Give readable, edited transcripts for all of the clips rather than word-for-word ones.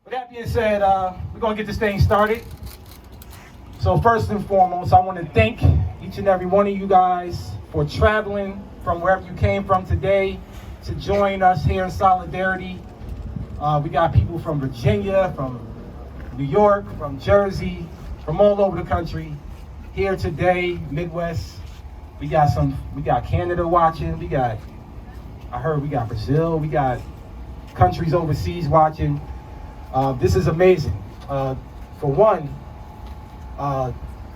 With that being said, we're going to get this thing started. So first and foremost, I want to thank each and every one of you guys for traveling from wherever you came from today to join us here in solidarity. We got people from Virginia, from New York, from Jersey, from all over the country here today, Midwest. We got Canada watching. I heard we got Brazil. We got countries overseas watching. This is amazing. For one,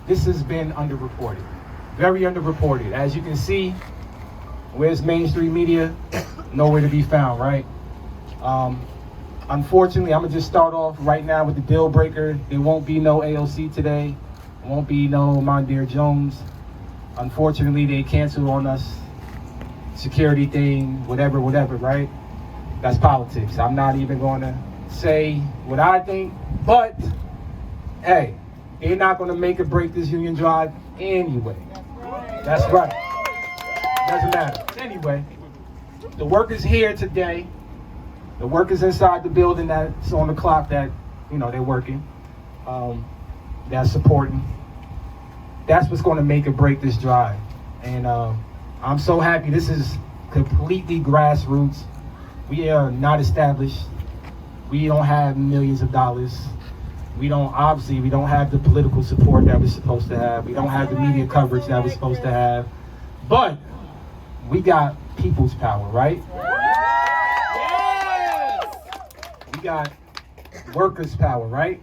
this has been underreported, very underreported. As you can see, where's mainstream media? Nowhere to be found, right? Unfortunately, I'm gonna just start off right now with the deal breaker. There won't be no AOC today. There won't be no Mondaire Jones. Unfortunately, they canceled on us. Security thing, whatever, right? That's politics. I'm not even gonna say what I think, but hey, they're not gonna make or break this union drive anyway. That's right. Doesn't matter. Anyway, the workers here today, the workers inside the building that's on the clock that, they're working, that's supporting, that's what's gonna make or break this drive. And I'm so happy. This is completely grassroots. We are not established. We don't have millions of dollars. We don't have the political support that we're supposed to have. We don't have the media coverage that we're supposed to have. But we got people's power, right? Yes! We got workers' power, right?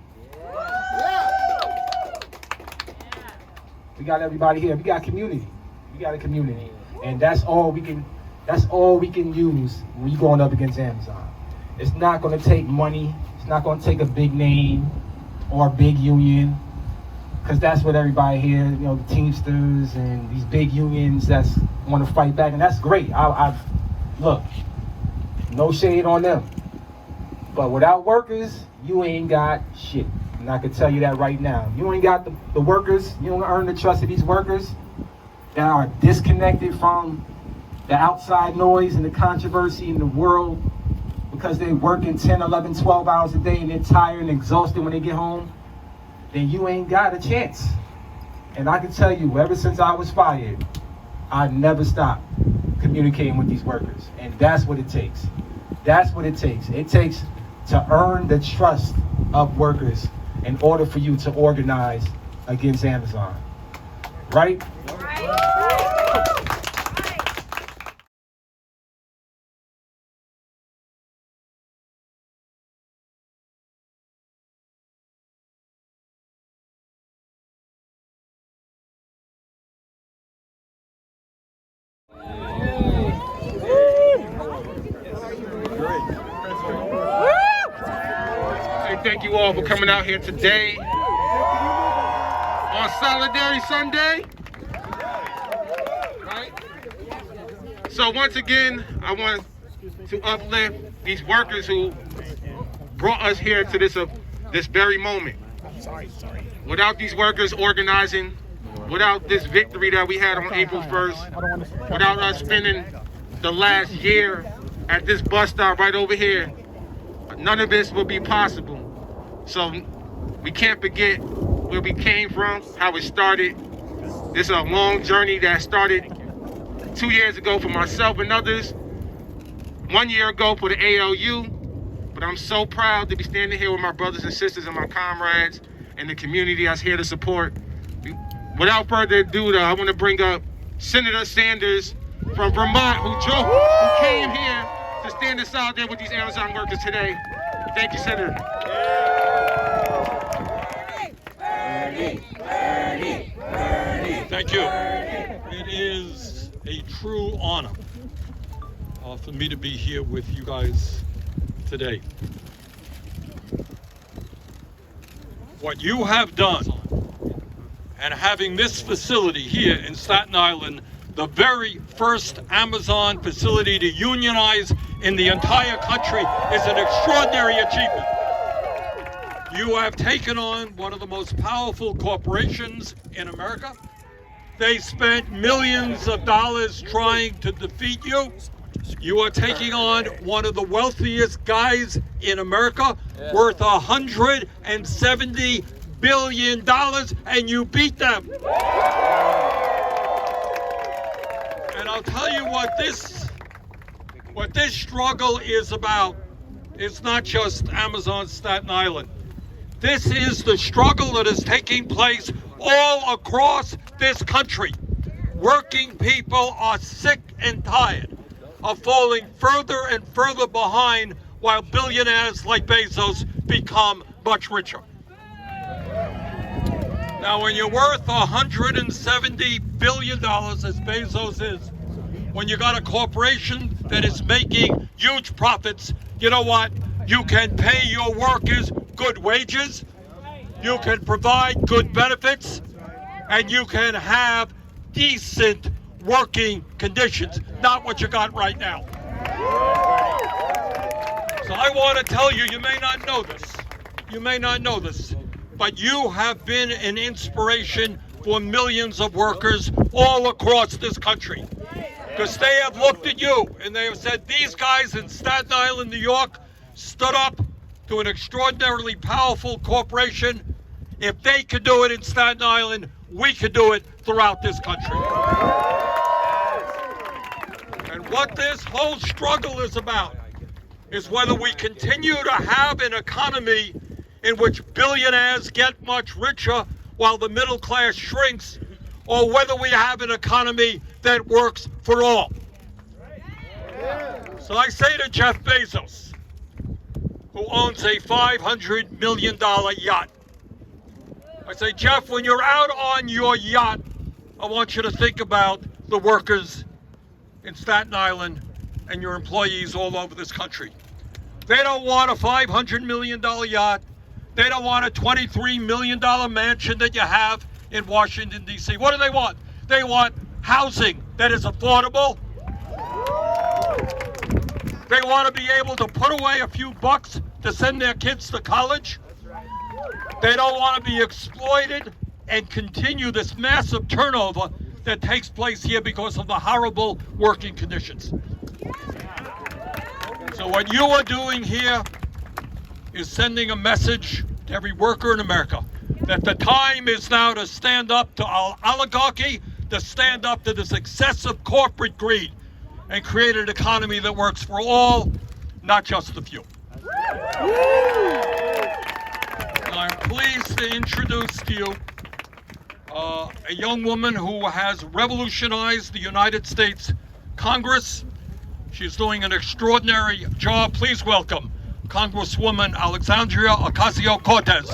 We got everybody here. We got community. We got a community. And that's all we can use when you're going up against Amazon. It's not going to take money. It's not going to take a big name or a big union, because that's what everybody here, the Teamsters and these big unions that's want to fight back, and that's great. Look, no shade on them, but without workers, you ain't got shit. And I can tell you that right now. You ain't got the workers. You don't earn the trust of these workers that are disconnected from the outside noise and the controversy in the world, because they're working 10, 11, 12 hours a day and they're tired and exhausted when they get home, then you ain't got a chance. And I can tell you, ever since I was fired, I never stopped communicating with these workers. And that's what it takes. That's what it takes. It takes to earn the trust of workers in order for you to organize against Amazon. Right? Thank you all for coming out here today on Solidarity Sunday. Right? So once again, I want to uplift these workers who brought us here to this very moment. Without these workers organizing, without this victory that we had on April 1st, without us spending the last year at this bus stop right over here, none of this would be possible. So we can't forget where we came from, how it started. This is a long journey that started 2 years ago for myself and others, 1 year ago for the ALU. But I'm so proud to be standing here with my brothers and sisters and my comrades and the community that's here to support. Without further ado, I want to bring up Senator Sanders from Vermont, who came here to stand aside there with these Amazon workers today. Thank you, Senator. Thank you. It is a true honor for me to be here with you guys today. What you have done, and having this facility here in Staten Island, the very first Amazon facility to unionize in the entire country, is an extraordinary achievement. You have taken on one of the most powerful corporations in America. They spent millions of dollars trying to defeat you. You are taking on one of the wealthiest guys in America, worth $170 billion, and you beat them. And I'll tell you what this struggle is about. It's not just Amazon Staten Island. This is the struggle that is taking place all across this country. Working people are sick and tired of falling further and further behind while billionaires like Bezos become much richer. Now, when you're worth $170 billion, as Bezos is, when you got a corporation that is making huge profits, you know what? You can pay your workers good wages, you can provide good benefits, and you can have decent working conditions, not what you got right now. So I want to tell you, you may not know this, but you have been an inspiration for millions of workers all across this country. Because they have looked at you and they have said, these guys in Staten Island, New York, stood up to an extraordinarily powerful corporation. If they could do it in Staten Island, we could do it throughout this country. And what this whole struggle is about is whether we continue to have an economy in which billionaires get much richer while the middle class shrinks, or whether we have an economy that works for all. So I say to Jeff Bezos, who owns a $500 million yacht, I say, Jeff, when you're out on your yacht, I want you to think about the workers in Staten Island and your employees all over this country. They don't want a $500 million yacht. They don't want a $23 million mansion that you have in Washington, D.C. What do they want? They want housing that is affordable. They want to be able to put away a few bucks to send their kids to college. They don't want to be exploited and continue this massive turnover that takes place here because of the horrible working conditions. So what you are doing here is sending a message to every worker in America that the time is now to stand up to our oligarchy, to stand up to this excessive corporate greed, and create an economy that works for all, not just the few. I'm pleased to introduce to you a young woman who has revolutionized the United States Congress. She's doing an extraordinary job. Please welcome Congresswoman Alexandria Ocasio-Cortez.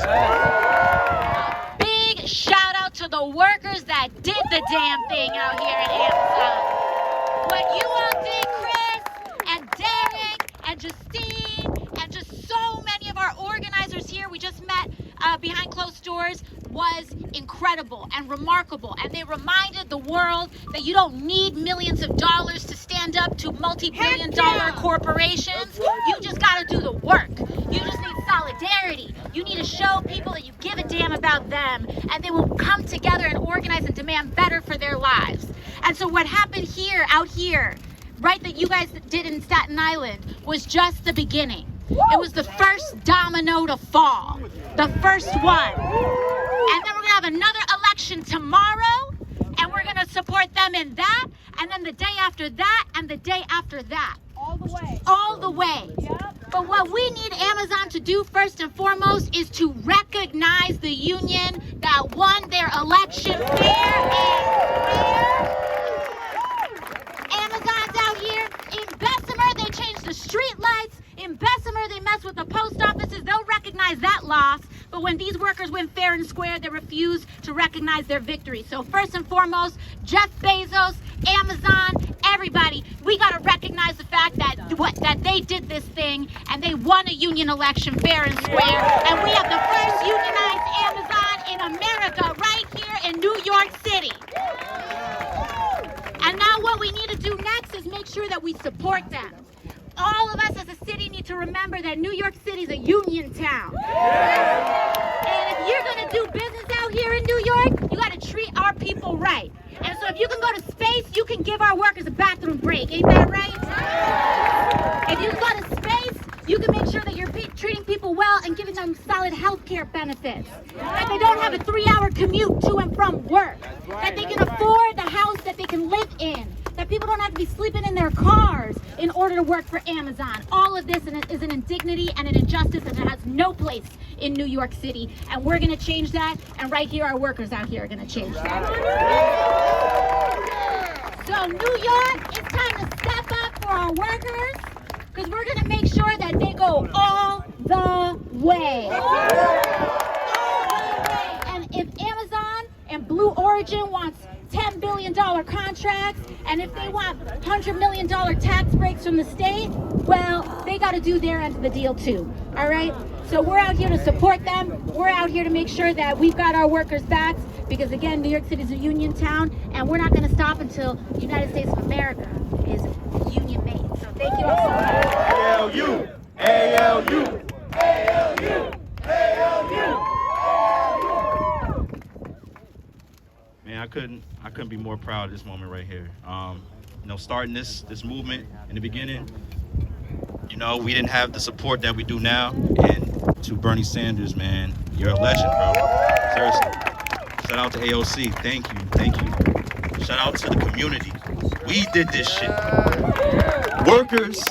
Big shout out to the workers that did the damn thing out here at Amazon. What you all did, Chris and Derek and Justine and just so many of our organizers here we just met behind closed doors was incredible and remarkable, and they reminded the world that you don't need millions of dollars to stand up to multi-billion dollar corporations. You just got to do the work. You just need solidarity. You need to show people that you give a damn about them, and they will come together and organize and demand better for their lives. And so what happened here, out here, right, that you guys did in Staten Island was just the beginning. It was the first domino to fall, the first one. And then we're gonna have another election tomorrow, and we're gonna support them in that, and then the day after that, and the day after that. All the way. All the way. Yep. But what we need Amazon to do first and foremost is to recognize the union that won their election fair and square. Amazon's out here. In Bessemer, they changed the street lights. In Bessemer, they mess with the post offices. They'll recognize that loss. But when these workers win fair and square, they refuse to recognize their victory. So first and foremost, Jeff Bezos, Amazon, everybody, we got to recognize the fact that that they did this thing and they won a union election fair and square. And we have the first unionized Amazon in America right here in New York City. And now what we need to do next is make sure that we support them. All of us as a city need to remember that New York City is a union town. And if you're going to do business out here in New York, you got to treat our people right. And so if you can go to space, you can give our workers a bathroom break. Ain't that right? and giving them solid health care benefits, that they don't have a 3-hour commute to and from work, that they can afford the house that they can live in, that people don't have to be sleeping in their cars in order to work for Amazon. All of this is an indignity and an injustice, and it has no place in New York City. And we're gonna change that, and right here, our workers out here are gonna change that. So New York, it's time to step up for our workers, because we're gonna make sure that they go all the way. All the way. And if Amazon and Blue Origin wants $10 billion contracts, and if they want $100 million tax breaks from the state, well, they got to do their end of the deal too, all right? So we're out here to support them. We're out here to make sure that we've got our workers' backs, because again, New York City is a union town, and we're not going to stop until the United States of America is union made. So thank you all so much. ALU, ALU, ALU, ALU. Man, I couldn't be more proud of this moment right here. You know, starting this movement in the beginning, you know, we didn't have the support that we do now. And to Bernie Sanders, man, you're a legend, bro. Seriously. Shout out to AOC. Thank you. Shout out to the community. We did this shit. Workers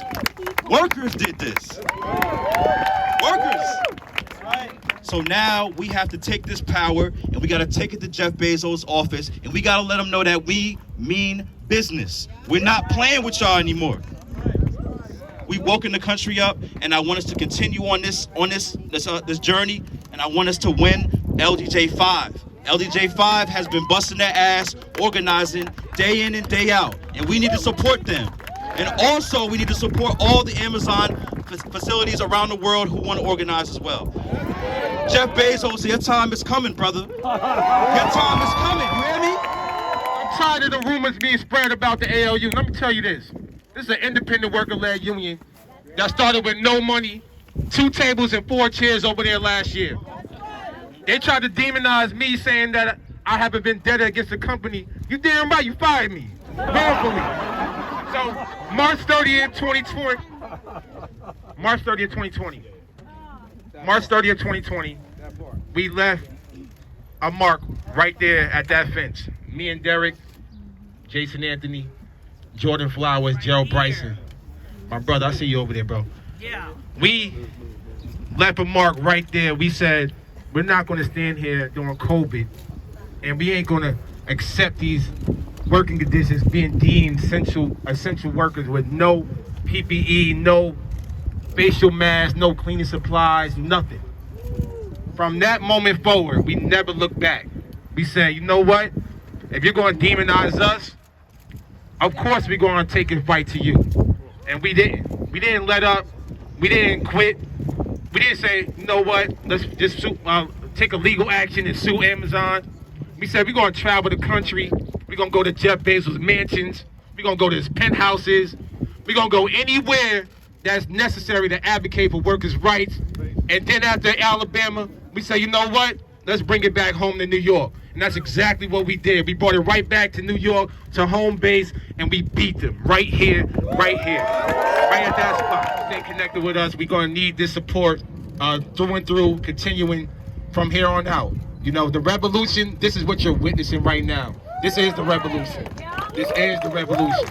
did this. Workers. So now we have to take this power and we got to take it to Jeff Bezos' office, and we got to let him know that we mean business. We're not playing with y'all anymore. We woken the country up, and I want us to continue on this journey, and I want us to win LDJ5. LDJ5 has been busting their ass, organizing day in and day out, and we need to support them. And also, we need to support all the Amazon facilities around the world who want to organize as well. Jeff Bezos, your time is coming, brother. Your time is coming, you hear me? I'm tired of the rumors being spread about the ALU. Let me tell you this. This is an independent worker-led union that started with no money, 2 tables and 4 chairs over there last year. They tried to demonize me, saying that I have a vendetta against the company. You damn right, you fired me. Wrongfully. So, March 30th, 2020. March 30th, 2020, we left a mark right there at that fence. Me and Derek, Jason Anthony, Jordan Flowers, Gerald Bryson. My brother, I see you over there, bro. Yeah. We left a mark right there. We said, we're not going to stand here during COVID, and we ain't going to accept these working conditions being deemed essential workers with no PPE, no facial masks, no cleaning supplies, nothing. From that moment forward, we never looked back. We said, you know what? If you're going to demonize us, of course we're going to take it right to you. And we didn't. We didn't let up. We didn't quit. We didn't say, you know what? Let's just take a legal action and sue Amazon. We said, we're going to travel the country. We're going to go to Jeff Bezos' mansions. We're going to go to his penthouses. We're going to go anywhere that's necessary to advocate for workers' rights. And then after Alabama, we say, you know what? Let's bring it back home to New York. And that's exactly what we did. We brought it right back to New York, to home base, and we beat them right here, right at that spot. Stay connected with us. We're going to need this support continuing from here on out. You know, the revolution, this is what you're witnessing right now. This is the revolution. This is the revolution.